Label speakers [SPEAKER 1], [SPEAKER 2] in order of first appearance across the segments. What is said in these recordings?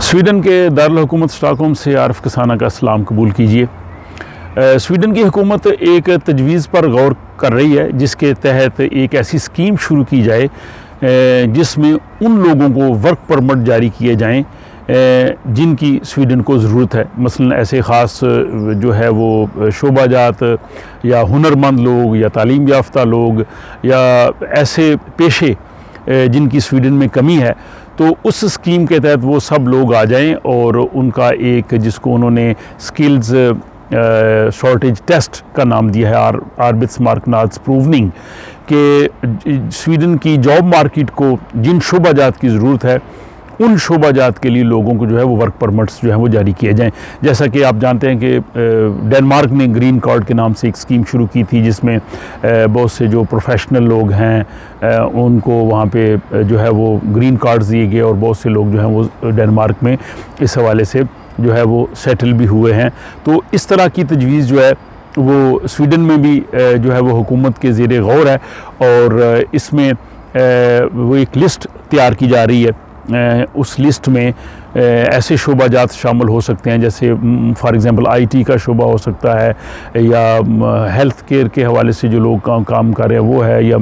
[SPEAKER 1] Sweden के दारुल हुकूमत Stockholm से आरिफ कसाना का सलाम कबूल कीजिए। स्वीडन की हुकूमत एक तजवीज़ पर गौर कर रही है जिसके तहत एक ऐसी स्कीम शुरू की जाए जिसमें उन लोगों को वर्क परमिट जारी किए जाएं जिनकी स्वीडन को ज़रूरत है। मसलन ऐसे ख़ास जो है वो शोबाजात या हुनरमंद लोग या तालीम याफ्ता लोग या ऐसे पेशे जिनकी स्वीडन में कमी है, तो उस स्कीम के तहत वो सब लोग आ जाएं और उनका एक जिसको उन्होंने स्किल्स शॉर्टेज टेस्ट का नाम दिया है आर्बिट्समार्कनाड्स प्रूवनिंग कि स्वीडन की जॉब मार्केट को जिन शोबाजात की ज़रूरत है उन शोबाजात के लिए लोगों को जो है वो वर्क परमिट्स जो है वो जारी किए जाएं। जैसा कि आप जानते हैं कि डेनमार्क ने ग्रीन कार्ड के नाम से एक स्कीम शुरू की थी जिसमें बहुत से जो प्रोफेशनल लोग हैं उनको वहाँ पे जो है वो ग्रीन कार्ड्स दिए गए और बहुत से लोग जो हैं वो डेनमार्क में इस हवाले से जो है वो सेटल भी हुए हैं। तो इस तरह की तजवीज़ जो है वो स्वीडन में भी जो है वो हुकूमत के ज़ेरे गौर है और इसमें वो एक लिस्ट तैयार की जा रही है। उस लिस्ट में ऐसे शोबाजात शामिल हो सकते हैं जैसे फॉर एग्ज़ाम्पल आईटी का शोबा हो सकता है या हेल्थ केयर के हवाले से जो लोग काम कर रहे हैं वो है, या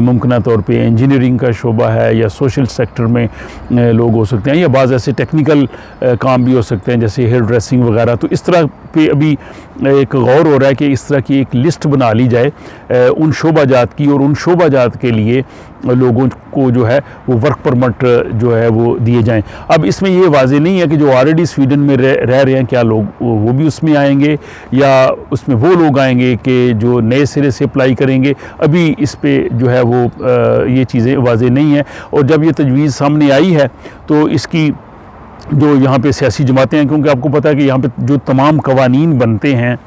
[SPEAKER 1] मुमकिन तौर पे इंजीनियरिंग का शोबा है, या सोशल सेक्टर में लोग हो सकते हैं, या बाज़ ऐसे टेक्निकल काम भी हो सकते हैं जैसे हेयर ड्रेसिंग वगैरह। तो इस तरह पे अभी एक गौर हो रहा है कि इस तरह की एक लिस्ट बना ली जाए उन शोबाजात की, और उन शोबाजात के लिए लोगों को जो है वो वर्क परमिट जो है वो दिए जाएं। अब इसमें ये वाज़ेह नहीं है कि जो ऑलरेडी स्वीडन में रह रहे हैं क्या लोग वो भी उसमें आएंगे या उसमें वो लोग आएंगे कि जो नए सिरे से अप्लाई करेंगे। अभी इस पे जो है वो ये चीज़ें वाज़ेह नहीं है। और जब ये तजवीज़ सामने आई है तो इसकी जो यहाँ पे सियासी जमातें हैं, क्योंकि आपको पता है कि यहाँ पे जो तमाम कवानीन बनते हैं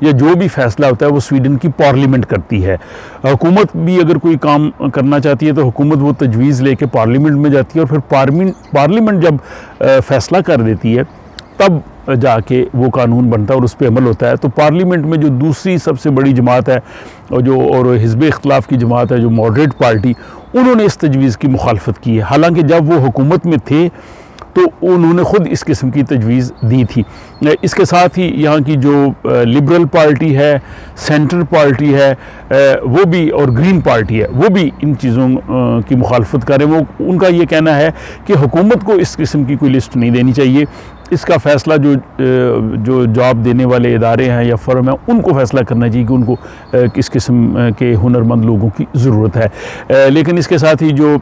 [SPEAKER 1] या जो भी फ़ैसला होता है वो स्वीडन की पार्लियामेंट करती है। हुकूमत भी अगर कोई काम करना चाहती है तो हुकूमत वो तजवीज़ लेके पार्लियामेंट में जाती है और फिर पार्लियामेंट जब फ़ैसला कर देती है तब जाके वो कानून बनता है और उस पर अमल होता है। तो पार्लियामेंट में जो दूसरी सबसे बड़ी जमात है और हिज़्ब इख्तिलाफ़ की जमात है जो मॉडरेट पार्टी, उन्होंने इस तजवीज़ की मुखालफत की है। हालांकि जब वो हुकूमत में थे तो उन्होंने ख़ुद इस किस्म की तजवीज़ दी थी। इसके साथ ही यहाँ की जो लिबरल पार्टी है, सेंटर पार्टी है वो भी, और ग्रीन पार्टी है वो भी इन चीज़ों की मुखालफत करें। वो उनका ये कहना है कि हुकूमत को इस किस्म की कोई लिस्ट नहीं देनी चाहिए। इसका फ़ैसला जो जॉब देने वाले इदारे हैं या फर्म हैं उनको फ़ैसला करना चाहिए कि उनको किस किस्म के हुनरमंद लोगों की ज़रूरत है। लेकिन इसके साथ ही जो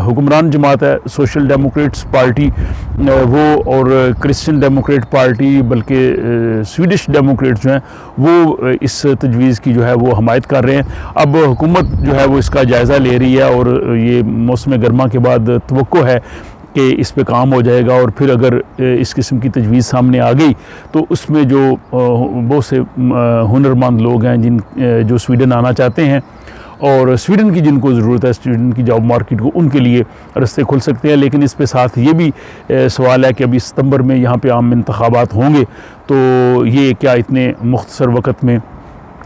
[SPEAKER 1] हुक्मरान जमात है, सोशल डेमोक्रेट्स पार्टी वो और क्रिश्चियन डेमोक्रेट पार्टी, बल्कि स्वीडिश डेमोक्रेट्स जो हैं वो इस तजवीज़ की जो है वो हमायत कर रहे हैं। अब हुकूमत जो है वो इसका जायज़ा ले रही है और ये मौसम गर्मा के बाद तवक्को है कि इस पे काम हो जाएगा। और फिर अगर इस किस्म की तजवीज़ सामने आ गई तो उसमें जो बहुत से हुनरमंद लोग हैं जो स्वीडन आना चाहते हैं और स्वीडन की जिनको ज़रूरत है, स्वीडन की जॉब मार्केट को, उनके लिए रास्ते खुल सकते हैं। लेकिन इस पे साथ ये भी सवाल है कि अभी सितंबर में यहाँ पे आम इंतखाबात होंगे तो ये क्या इतने मुख्तसर वक़्त में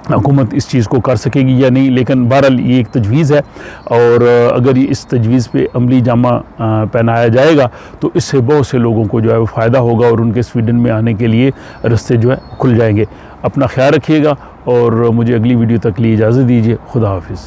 [SPEAKER 1] हुकूमत इस चीज़ को कर सकेगी या नहीं। लेकिन बहरहाल ये एक तजवीज़ है और अगर इस तजवीज़ पे अमली जामा पहनाया जाएगा तो इससे बहुत से लोगों को जो है वो फ़ायदा होगा और उनके स्वीडन में आने के लिए रास्ते जो है खुल जाएंगे। अपना ख्याल रखिएगा और मुझे अगली वीडियो तक लिए इजाज़त दीजिए। खुदा हाफिज़।